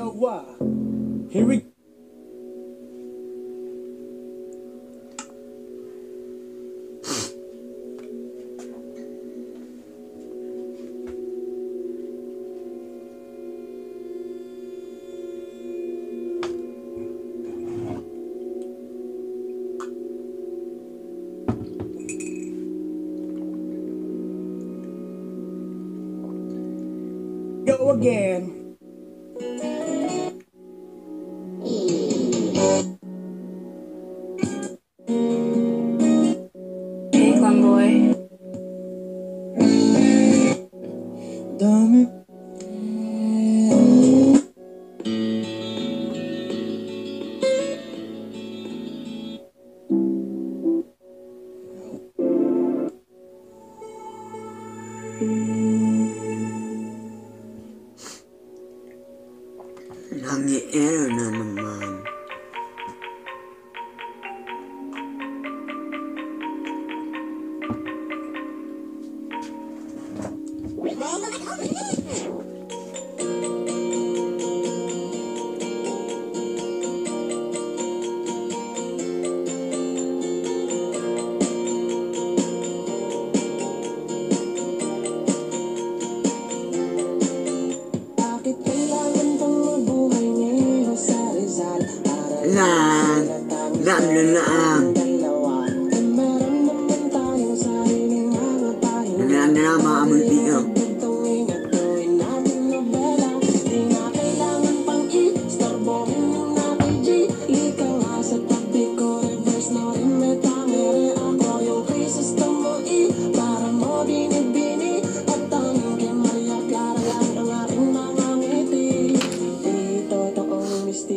Yawa. Here we go again. Hey, Clown Boy. Dami. Nag-i-error na naman. Lang. Naglalama ang multiyo.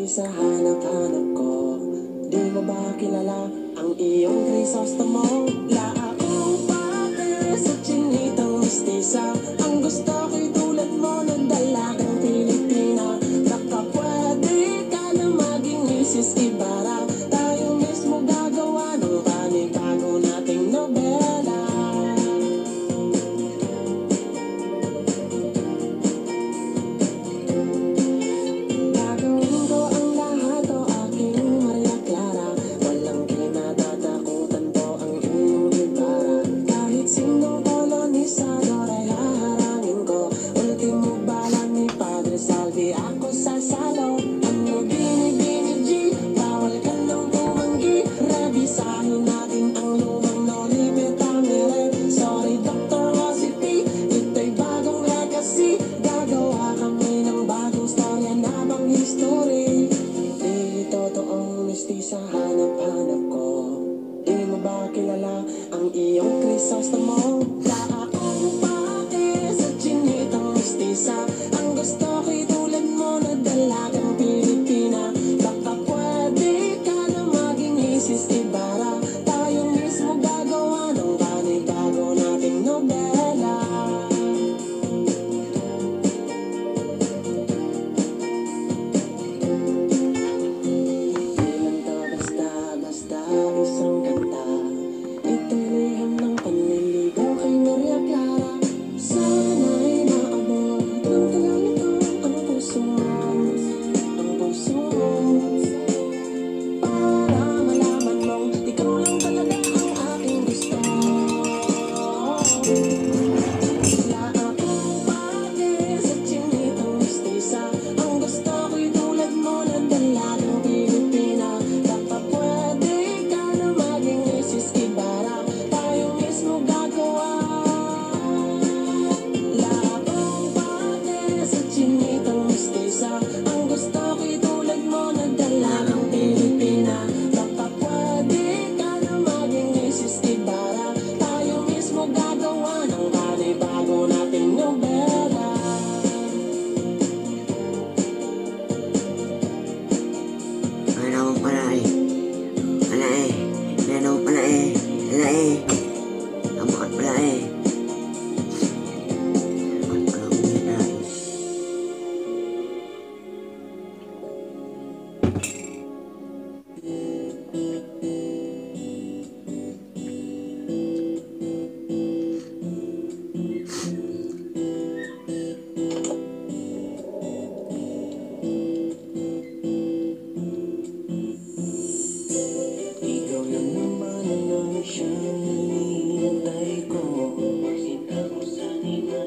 Sa hanap-hanap ko, di mo ba kilala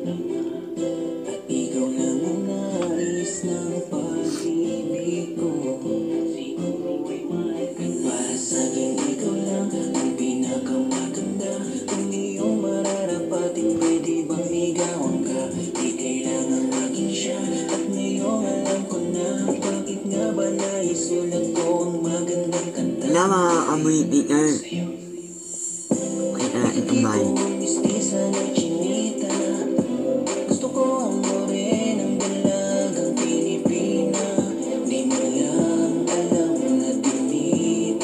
At ikaw lang ang nais ng pag-ibig ko. Para sa'kin ikaw lang ang pinakamaganda. Kung iyong mararapatin, pwede bang ligawan ka? Di kailangan maging siya. At ngayong alam ko na, bakit nga ba naisulat ko ang magandang kanta? Wala makakamoy bitter. Kaya ito man. Mistisa ng chinita. Gusto ko ang morenang dalagang Pilipina. Di mo lang alam na tinititigan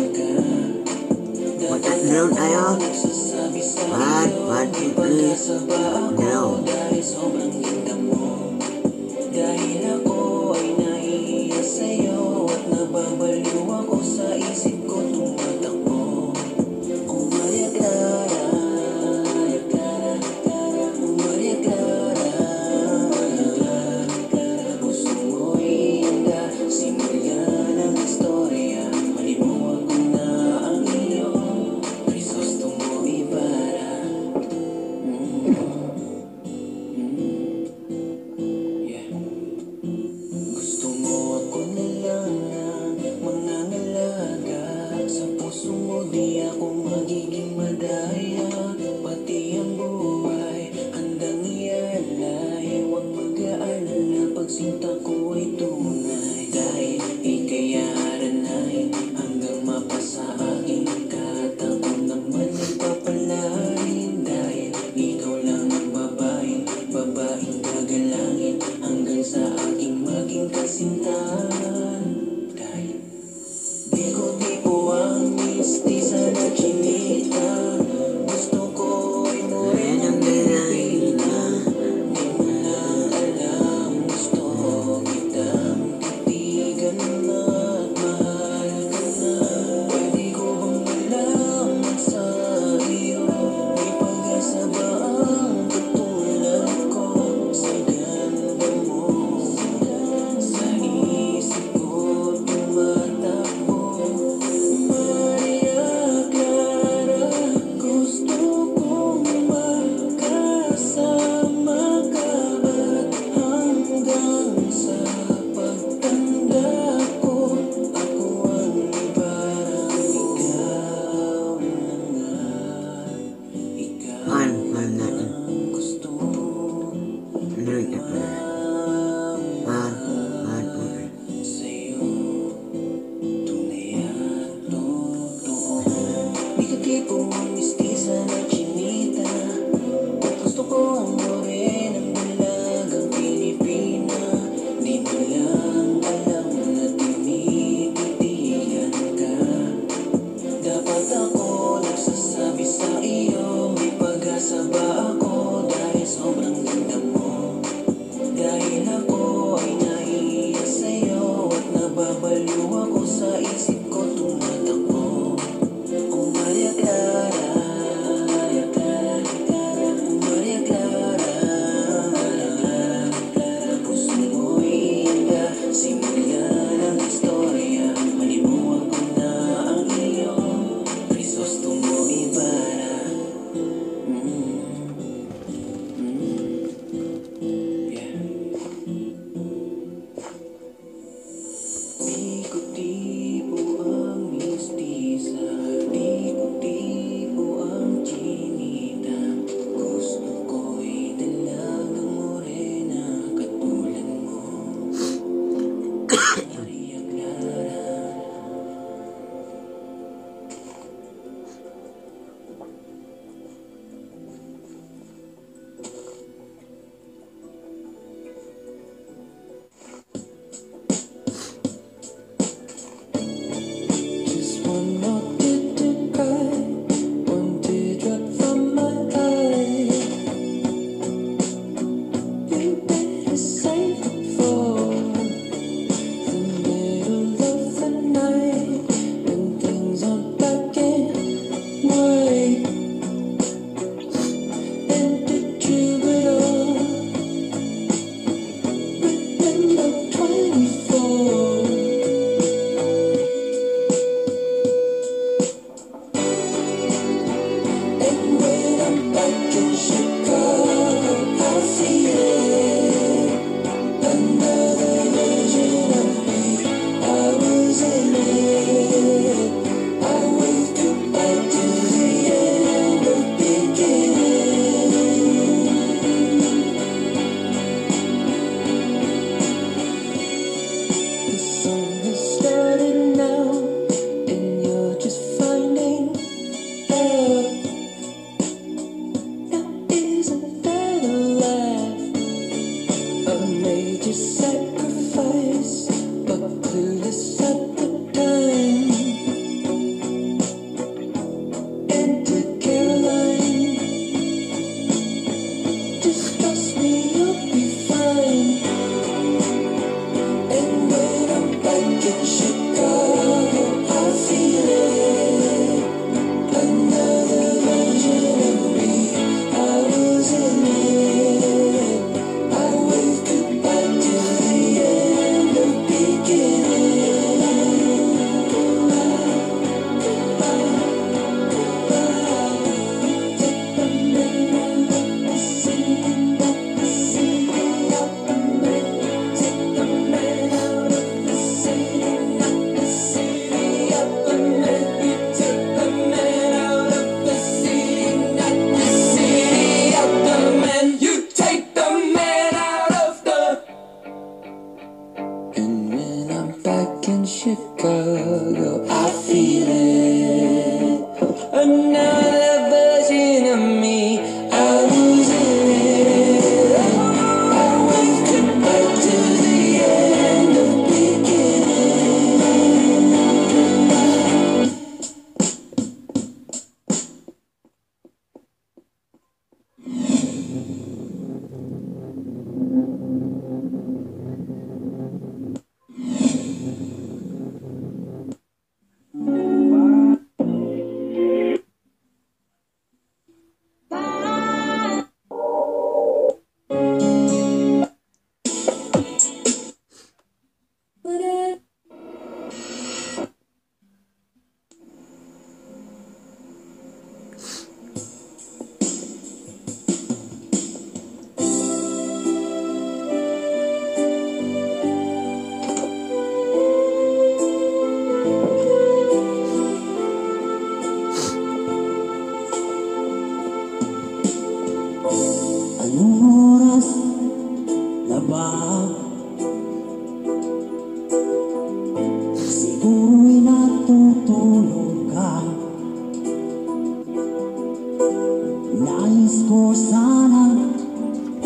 ka. Magkakroon tayo. Nagsasabi sa'yo, One, two, three. pag-asa ba ako No. dahil sobrang ganda mo? Dahil ako ay nahihiya sa'yo at nababaliw ako sa isip ko tumatakbo. Kung mayaglara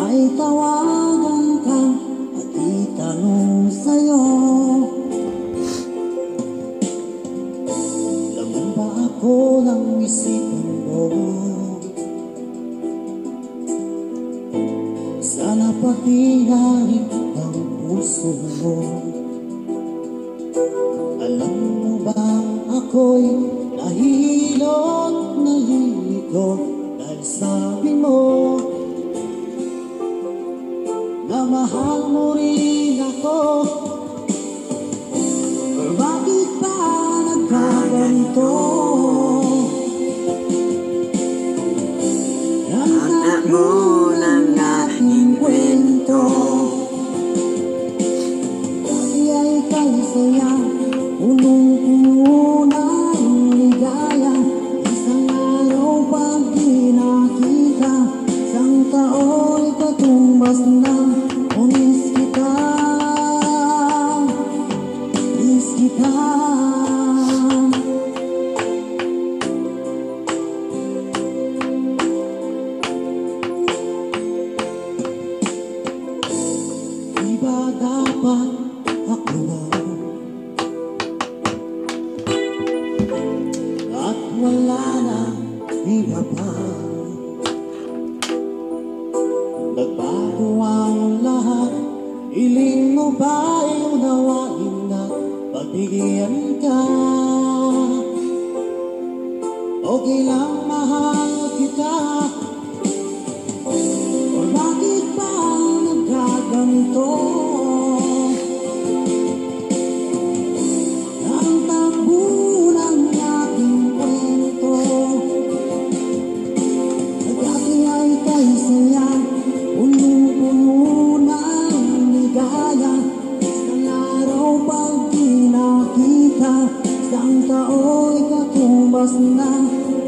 may tawagan ka at itanong sa'yo, laman ba ako ng isipan mo? Sana pagdiharin ang puso mo. Alam mo ba ako'y nahihilot, naliligot dahil sabi mo na mahal mo rin ako. Or bakit ba nagkaganto? Anak mo ng aking kwento. Dati ay kay saya, punong-puno ng ligaya. Isang araw pag di nakita, isang tao'y katumbas na. Miss kita, miss kita. Di ba dapat ako na at wala na iba pa? Nagbago ang lahat, hiling mo ba'y unawain na pagbigyan ka? Okay lang mahal kita. O bakit ba nagkaganto? Ang takbo ng ating kwento, dati ay kay saya, punong-puno ng ligaya. Isang araw pag di nakita, isang tao'y katumbas na.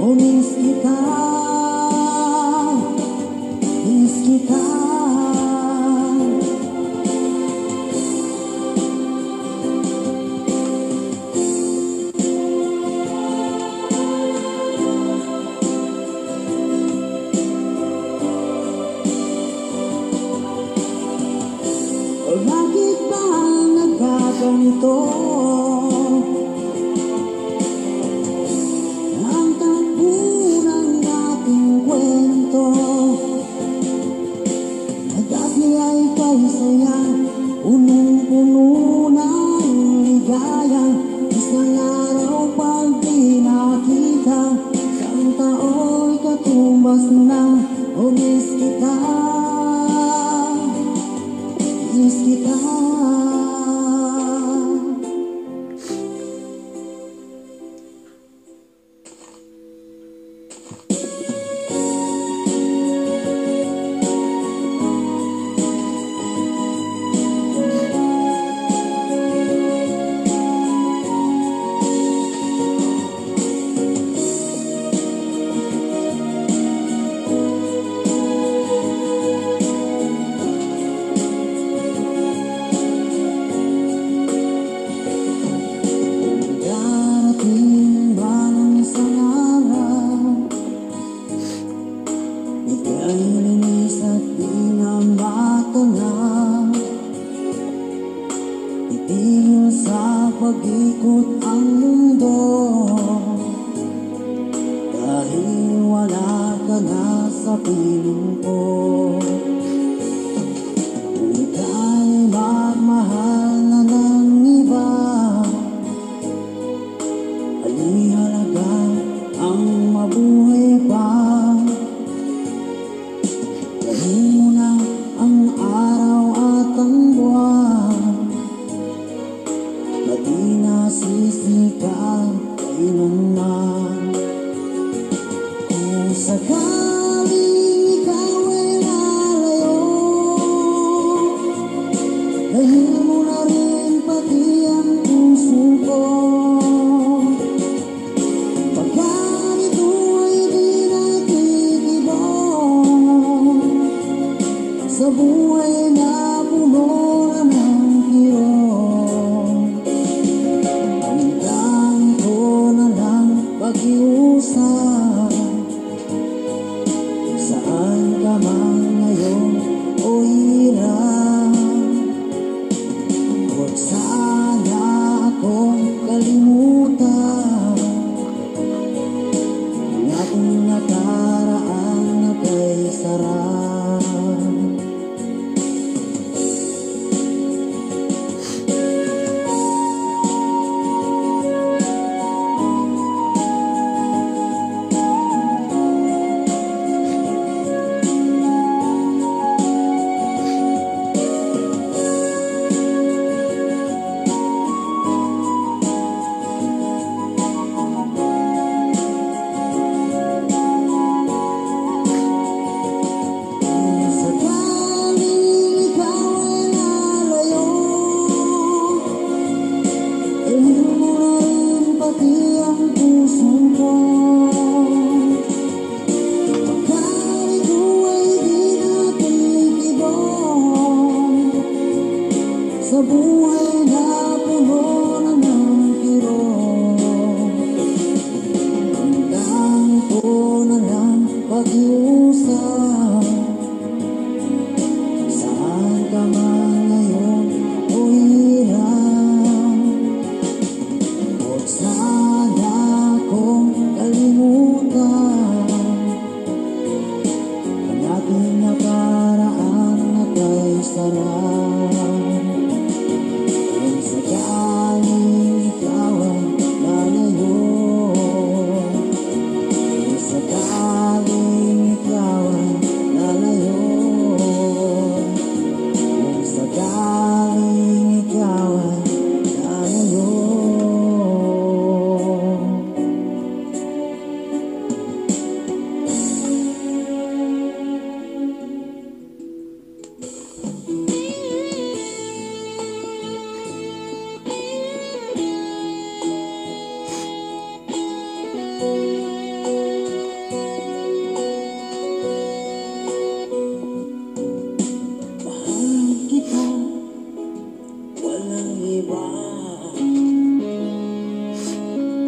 Oh, miss kita, miss kita. O bakit ba nagkaganito? Ang takbo ng ating kwento, dati ay kay saya, punong-puno ng ligaya. Isang araw pag di nakita, isang tao'y katumbas na. O miss kita, miss kita. Darating ba ng isang araw, ika'y linis at di na matanaw. Itigil sa pag-ikot ang mundo, dahil wala ka na sa piling ko. Kung ika'y magmahal na ng iba, alihalaga ang mabuhay pa. Gawin mo na ang araw at ang buwan, na di nasisikat kailanman. Kung sakaling ikaw ay lalayo, dahil mo na rin pati ang puso ko. Pagkat ito ay di natitibok sa buhay na puno na ng kirot. Ang dami ko na lang pag-iusap, saan ka man ngayon sarap. Kung sakaling ikaw ay lalayo, kung sakaling ikaw ay lalayo, kung sakaling ikaw ay lalayo. Mahal kita, walang iba.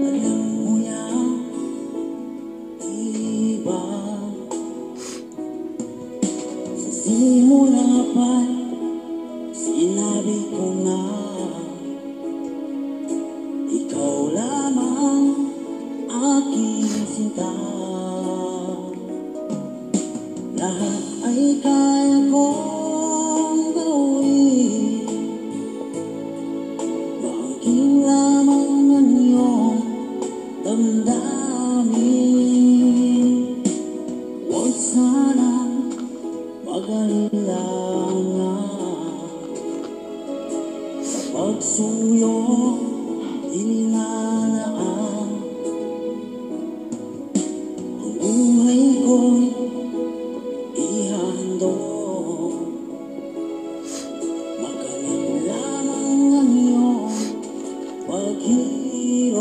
Alam mo yan, diba? Sa simula pa'y sinabi ko na ikaw lamang aking sinta. Lahat ay kaya kong gawin, baging lamang ang iyong damdamin. Huwag sana mag-alilangan sa pagsuyo inilalaan. Ang buhay ko'y ihandog, makamit lamang ang iyong paghirap.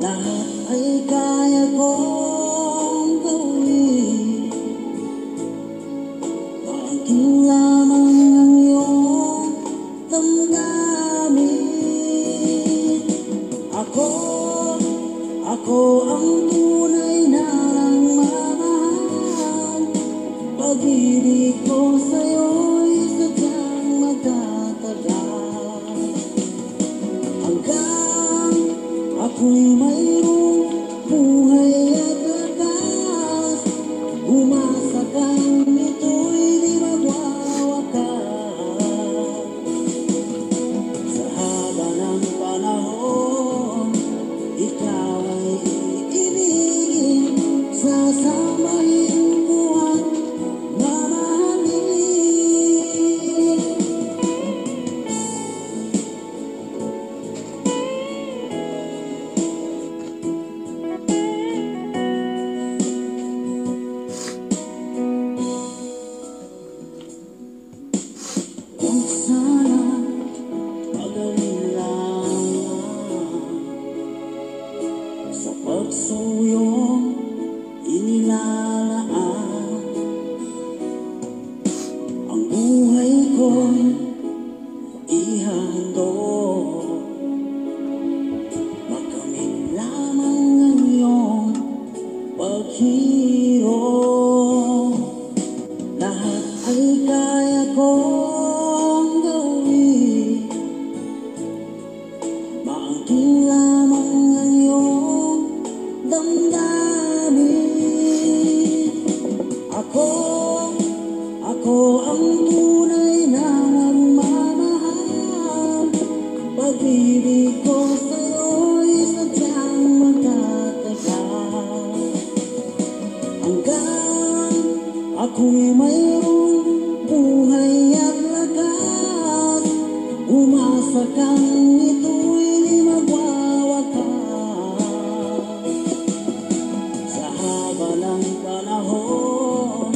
Lahat ay kaya kong gawin, baging lamang ang iyong damdamin. Ako ang tunay na nagmamahal. Pag-ibig ko sa'yo'y sadyang magtatagal, hanggang ako'y mayroong buhay at lakas. Umasa kang ito'y di magwawakas. Sa haba ng panahon, ikaw ay iibigin, sasamahin ko at mamahalin. Kung sana mag-alilangan sa pagsuyong inilalaan. Ang buhay ko'y ihandog, makamit lamang ang iyong paghirap. Lahat ay kaya kong gawin, maangking lamang ang iyong damdamin. Ako ang tunay na nagmamahal. Pag-ibig ko sa'yo'y sadyang magtatagal, hanggang ako'y mayroong buhay at lakas. Umasa kang ito'y di magwawakas. Sa haba ng panahon,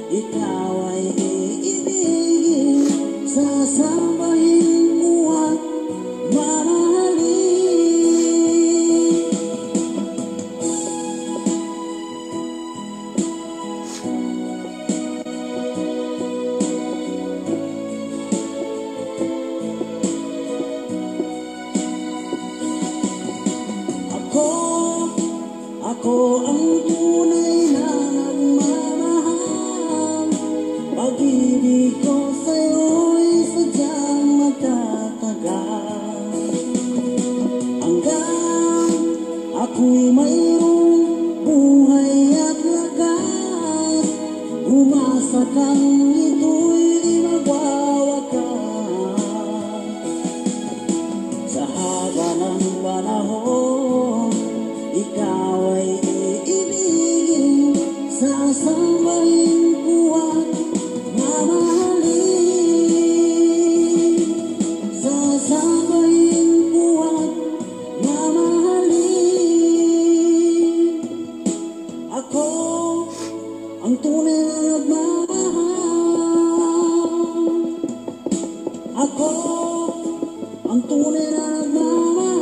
ikaw ay iibigin, sasabahin ko at mamahalin. Ako ang tunay na nagmamahal. Pag-ibig ko sa'yo'y sadyang magtatagal, hanggang ako'y mayroong buhay at lakas. Sadyang ito'y di magwawakas. Sa haba ng panahon, ikaw ay iibigin. Sasabayin ko at mamahalin. Sasabayin ko at mamahalin. Ako ang tunay na nagmamahal. Ako ang tunay na nagmamahal.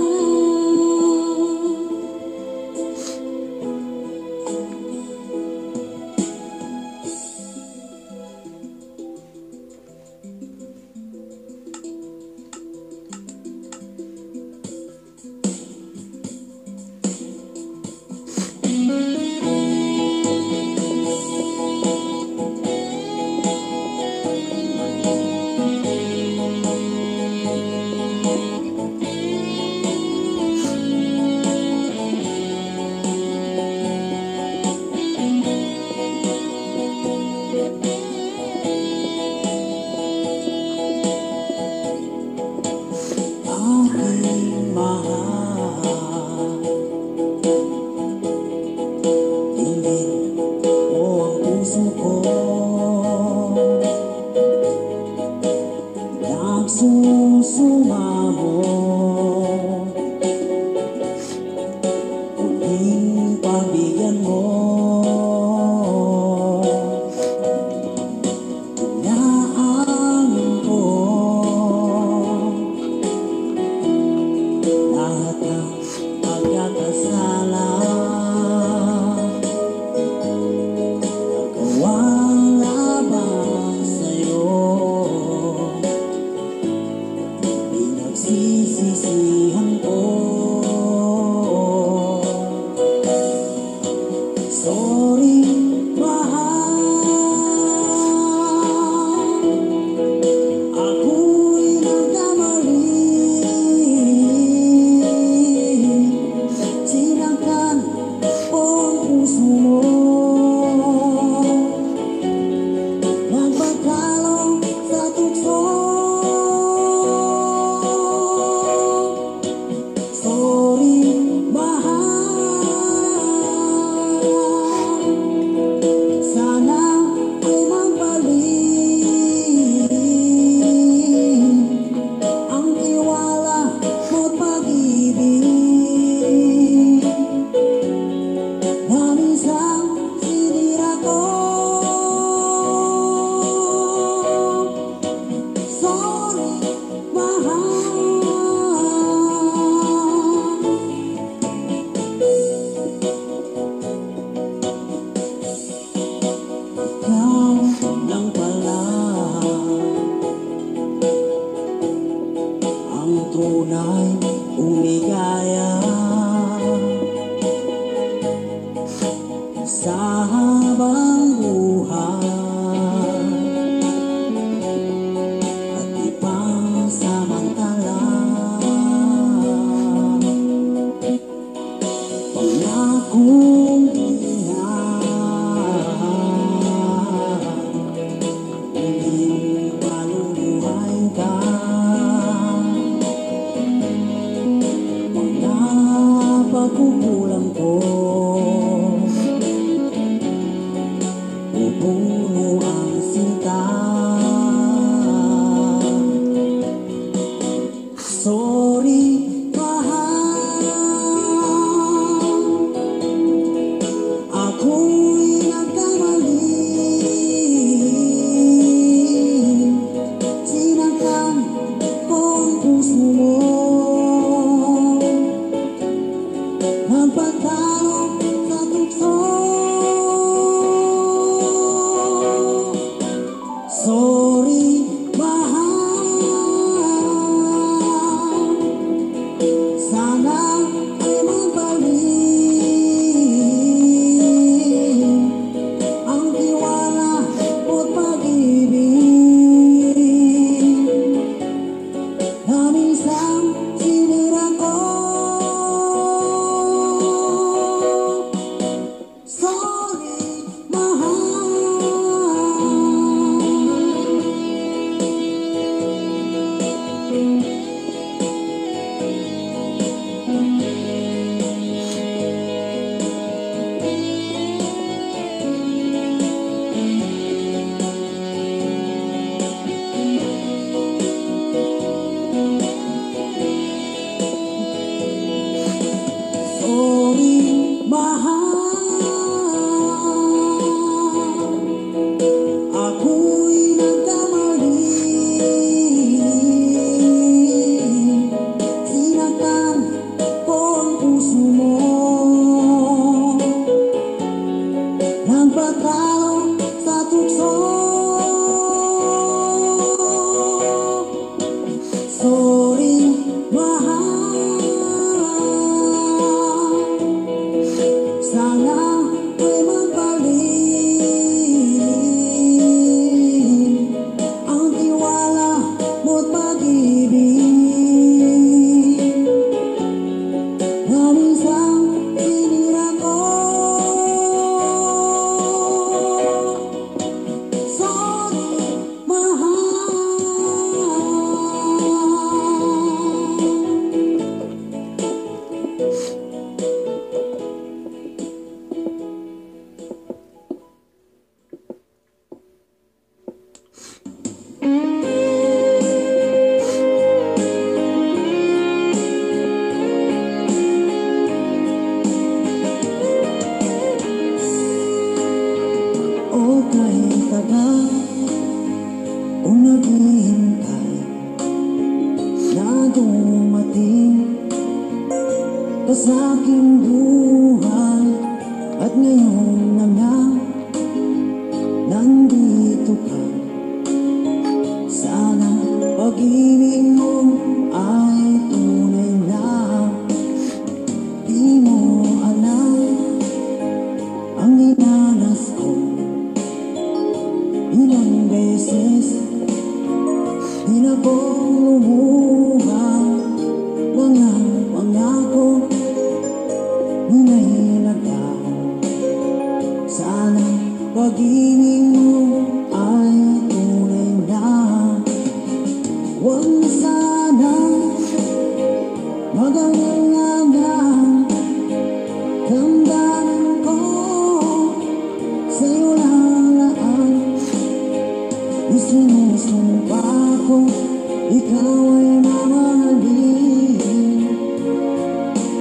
talaga kung naghihintay na dumating ka sa aking buhay. At ngayon na nga nandito ka, sana pag-ibig mo ay tunay na. Di mo alam ang dinanas ko, ilang beses din akong lumuha. Mga pangako ninahilagaw, sana pag-ibig mo ay tunay na. Huwag na sana mag-alala, damdamin ko sa'yo lalaan. Isinusumpa ko, ikaw ay mamahalin.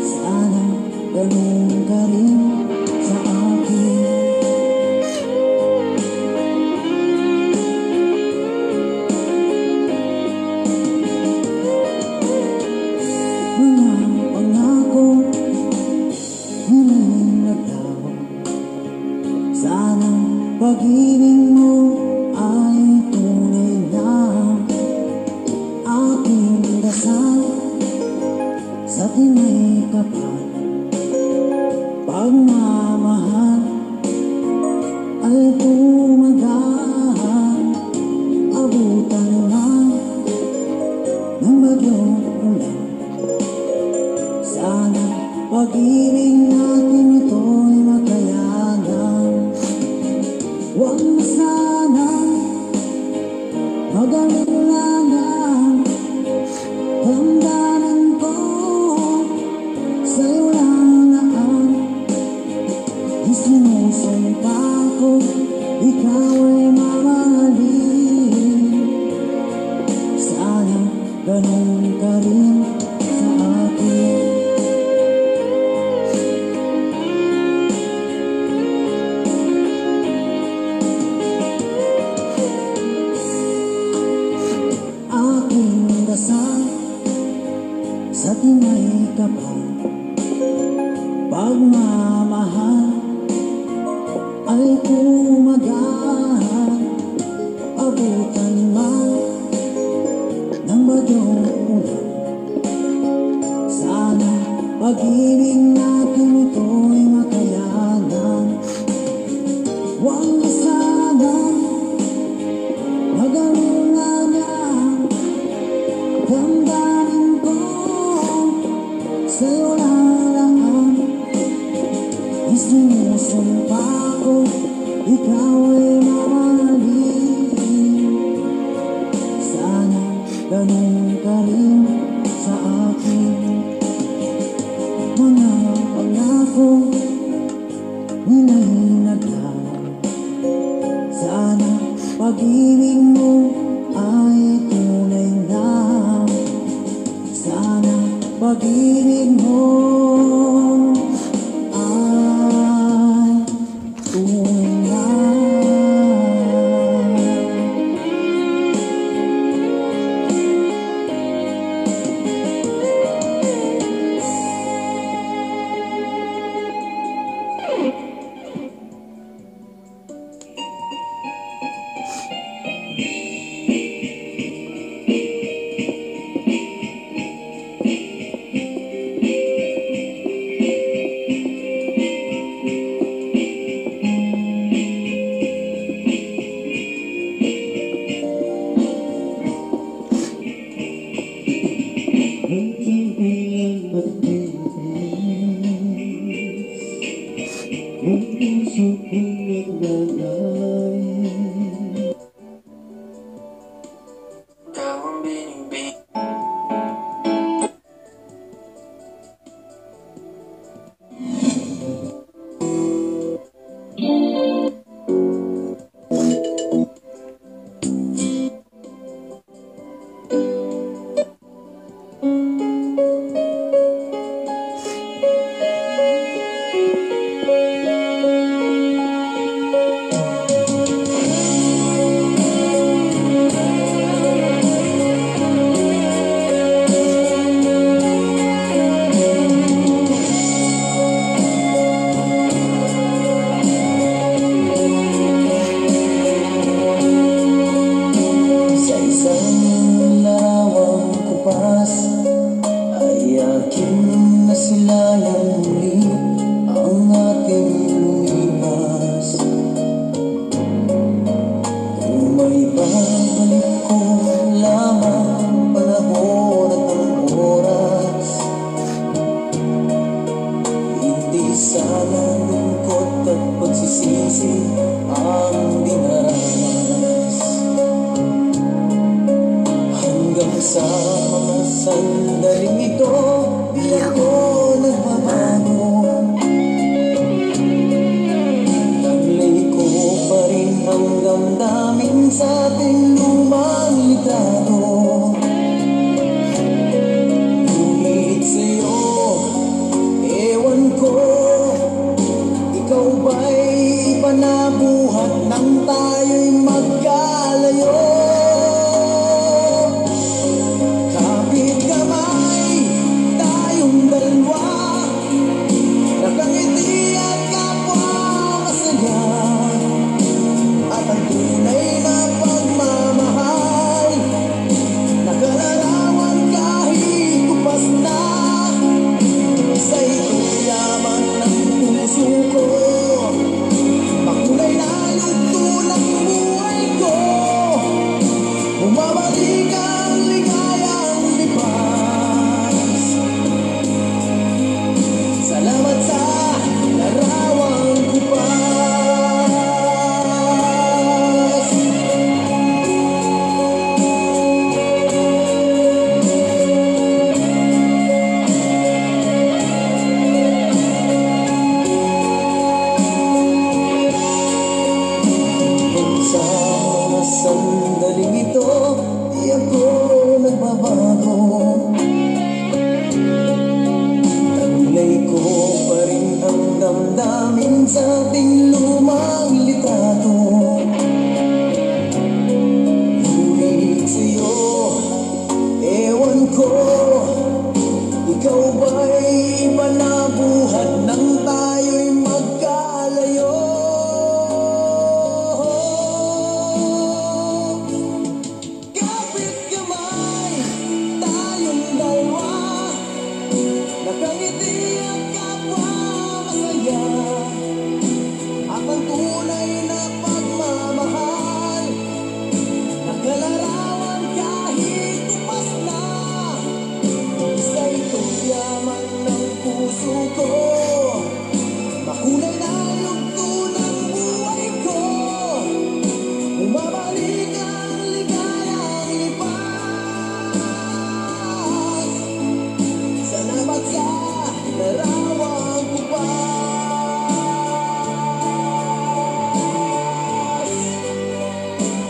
Sana ganun ka rin sa akin. Mga pangako hinahilagaw, sana pag-ibig mo ay tunay na. Aking dasal sa tinay kapal, pagmamahal ay tumagal. Abutan na ng bagyong ulan, sana pag-ibig natin ito'y makayanan. Huwag na sana mag-alala, damdamin ko sa'yo lalaan. Isinusumpa ko, ikaw ay mamahalin. Sana ganun ka rin sa akin. Aking dasal sa tinay kapal, pagmamahal ay tumagal. Abutan man ng bagyong ulan, sana pag-ibig natin ito'y makayanan. Huwag na sana mag-alala, damdamin ko sa'yo lalaan. Isinusumpa ko, ikaw ay mamahalin. Sana ganun ka rin sa akin. Mga pangako ninahilagaw, sana pag-ibig mo ay tunay na. Sana pag-ibig mo ay tunay na. Maibabalik ko lamang ang panahon at ang oras. Hindi sana lungkot at pagsisisi ang dinaranas. Hanggang sa mga sandaling ito, di ako nagbabago. Taglay ko pa rin ang damdamin sa ating lumang litrato. Ngunit sa'yo, ewan ko, ikaw ba'y ipanabuhat nang tayo'y magkalayo? Kapit kamay, tayong dalawa, nakangiti at kapwa masaya. At ang tunay na pagmamahal, nakalarawan kahit kupas na. Sa ito'y yaman ng puso ko, makulay na yugto ng buhay ko. Bumabalik ang ligayang lipas. Salamat sa larawang kupas. Sa mga sandaling ito, di ako nagbabago. Taglay ko pa rin ang damdamin sa ating lumang litrato. Ngunit sa'yo, ewan ko, ikaw ba'y ipanabuhat nang tayo'y magkalayo? Kapit kamay, tayong dalawa, nakangiti at kapwa masaya. At ang tunay na pagmamahal, nakalarawan kahit tupas na. Sa ito'y yaman ng puso ko, makulay na yugto ng buhay ko. Bumabalik ang ligayang lipas. Salamat sa larawang kupas.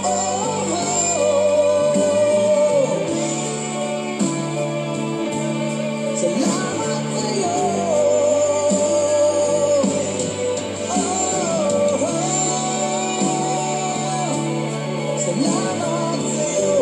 Oh, oh, oh. Salamat sa'yo. Oh, oh. Salamat sa'yo.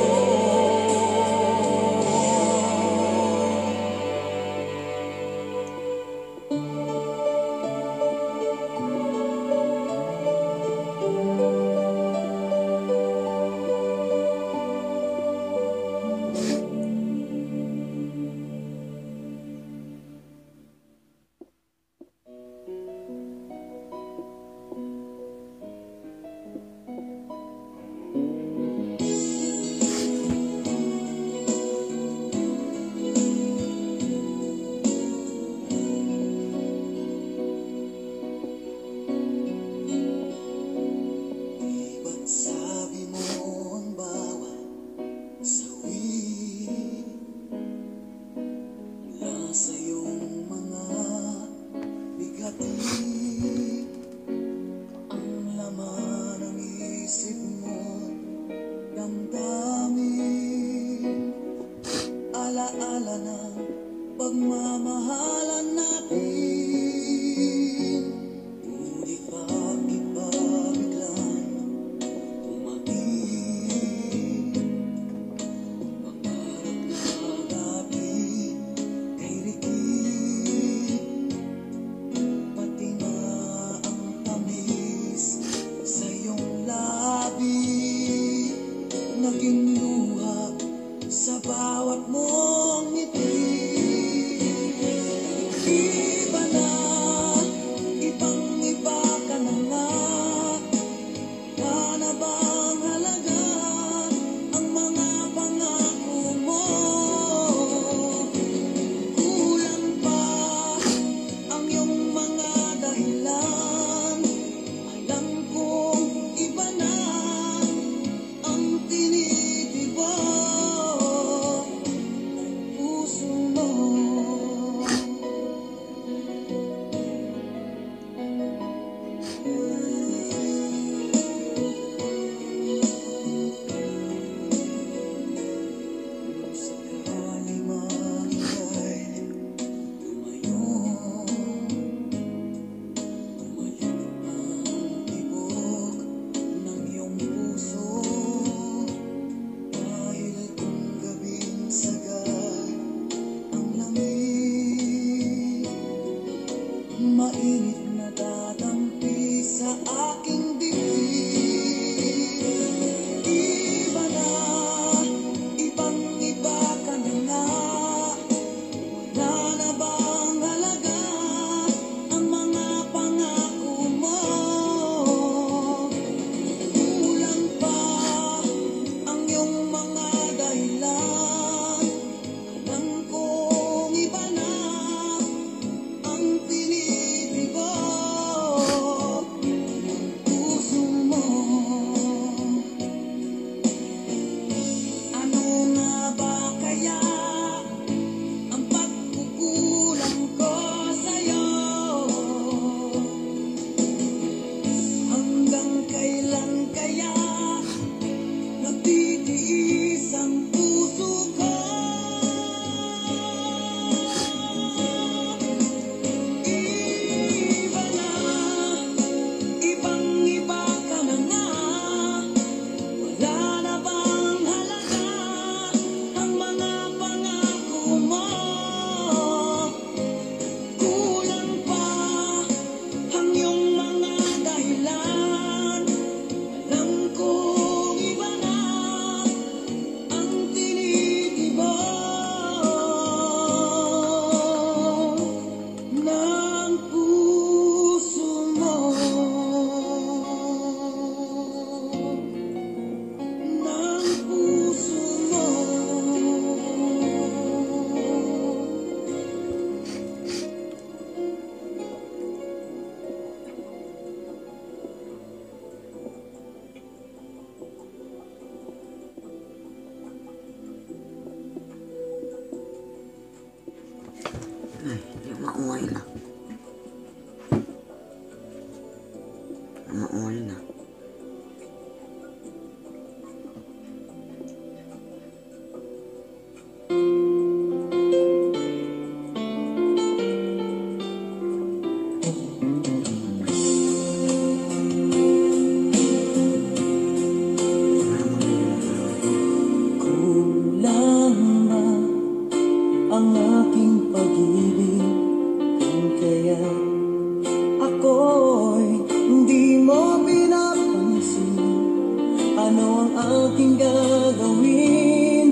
ang aking gagawin?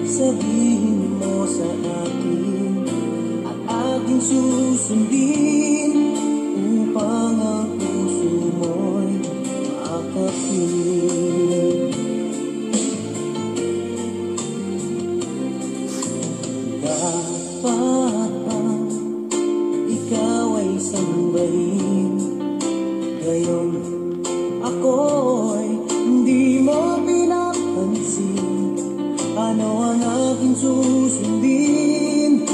Sabihin mo sa akin at aking susundin upang ang puso mo'y makapit. Dapat bang ikaw ay sambahin? Ngayon ako'y hindi mo pinapansin. Ano ang aking susundin?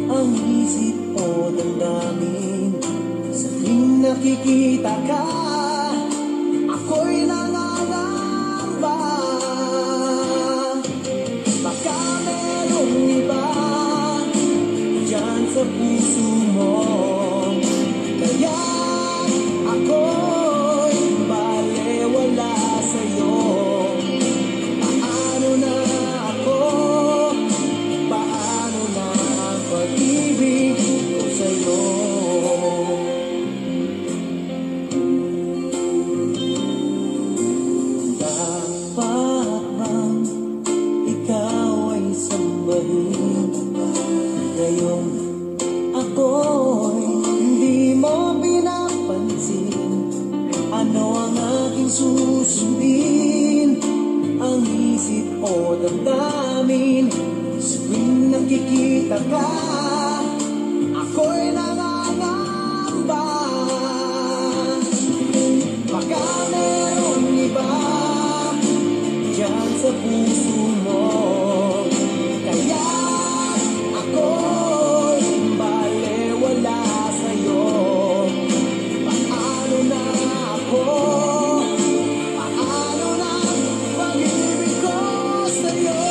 Ang isip o damdamin? Sa tuwing nakikita ka, ako'y nangangamba. Baka merong iba dyan sa puso mo, kaya ako'y balewala sa'yo. Paano na ako? Paano na ang pag-ibig ko sa'yo? Dapat bang ikaw ay sambahin? Ngayon ako'y hindi mo pinapansin. Ano ang aking susundin? Ang isip o damdamin? Sa tuwing nakikita ka, ako'y nangangamba. Baka merong iba dyan sa puso mo, kaya ako'y balewala sa'yo. Paano na ako? Paano na ang pag-ibig ko sa'yo?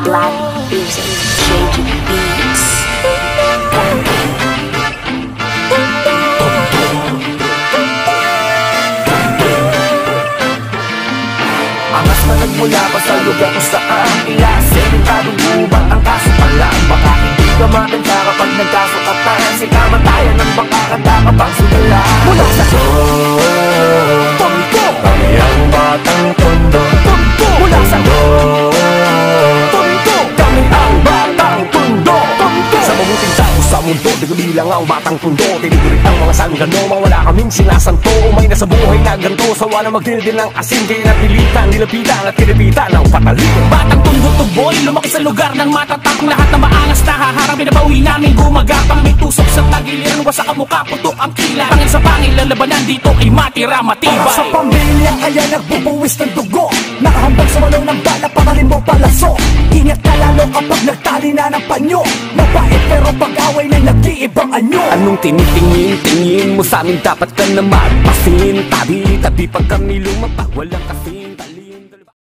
Black music, shady beats. Angas na nagmula pa sa lugar kung saan sementadong gubat ang kaso pala. Baka hindi ka maganda kapag nagkasukatan. Si kamatayan ng baka kanta kapag sumala. Mula sa Tondo, kami ang batang Tondo. Mula sa Tondo, kami ang batang Tondo. Sa mabuting tao sa mundo, di kabilang ang batang Tondo. Tinigurit ang mga sanggano, mawala kaming sinasanto. Umay na sa buhay na ganito, sawa na magdildil ng asin. Kaya napilitan, nilapitan at kinipitan ng patalino. Batang Tondo to boy, lumaki sa lugar ng matatapang. Lahat na maangas na haharapin na bawi namin gumagapang. May tusok sa tagiliran, wasak ang mukha, putok ang kilay. Pangil sa pangil, lalabanan dito ay matira matibay. Sa pamilya kaya nagbubuwis ng dugo, nakahambang sa malaw ng bala para rin mo palaso. Ingat ka lalo kapag nagtali na ng panyo. Mabait pero pag-away na nag-iibang anyo. Anong tinitingin-tingin mo sa amin? Dapat ka na magpasin. Tabi-tabi pag kami lumapag, walang kasing